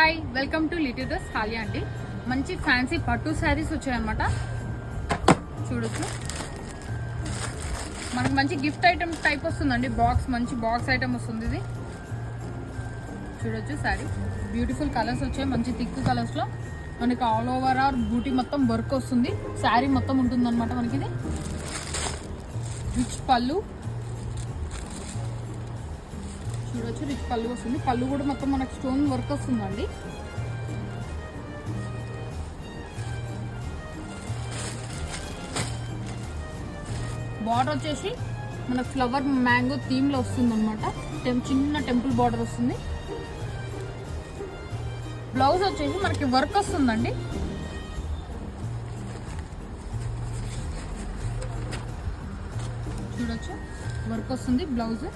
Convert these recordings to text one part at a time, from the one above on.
Hi welcome to little dress హాలియా అండి. మంచి ఫ్యాన్సీ పట్టు శారీస్ వచ్చాయన్నమాట. చూడొచ్చు, మనకు మంచి గిఫ్ట్ ఐటమ్ టైప్ వస్తుందండి. మంచి బాక్స్ ఐటమ్ వస్తుంది. ఇది చూడొచ్చు, శారీ బ్యూటిఫుల్ కలర్స్ వచ్చాయి. మంచి థిక్ కలర్స్లో మనకి ఆల్ ఓవర్ ఆర్ బూటీ మొత్తం వర్క్ వస్తుంది. శారీ మొత్తం ఉంటుంది అనమాట. మనకి ఇది రిచ్ పళ్ళు చూడొచ్చు, రిచ్ పళ్ళు వస్తుంది. పళ్ళు కూడా మొత్తం మనకు స్టోన్ వర్క్ వస్తుందండి. బార్డర్ వచ్చేసి మన ఫ్లవర్ మ్యాంగో థీమ్ లో వస్తుంది అనమాట. చిన్న టెంపుల్ బార్డర్ వస్తుంది. బ్లౌజ్ వచ్చేసి మనకి వర్క్ వస్తుందండి. చూడొచ్చు, వర్క్ వస్తుంది బ్లౌజ్.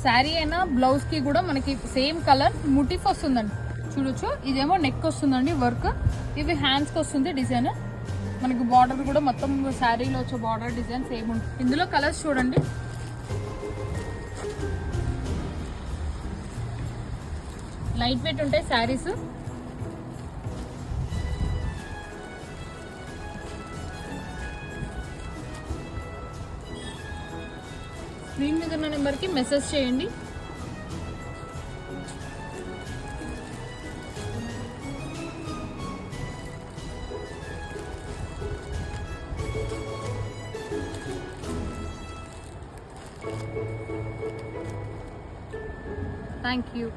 శారీ అయినా బ్లౌజ్ కి కూడా మనకి సేమ్ కలర్ ముటిఫ్ వస్తుందండి. చూడొచ్చు, ఇదేమో నెక్ వస్తుందండి వర్క్. ఇవి హ్యాండ్స్ కి వస్తుంది డిజైన్. మనకి బార్డర్ కూడా మొత్తం శారీలో వచ్చే బార్డర్ డిజైన్ సేమ్ ఉంటుంది. ఇందులో కలర్స్ చూడండి. లైట్ వెయిట్ ఉంటాయి శారీస్. స్క్రీన్ మీద ఉన్న నెంబర్కి మెసేజ్ చేయండి. Thank you.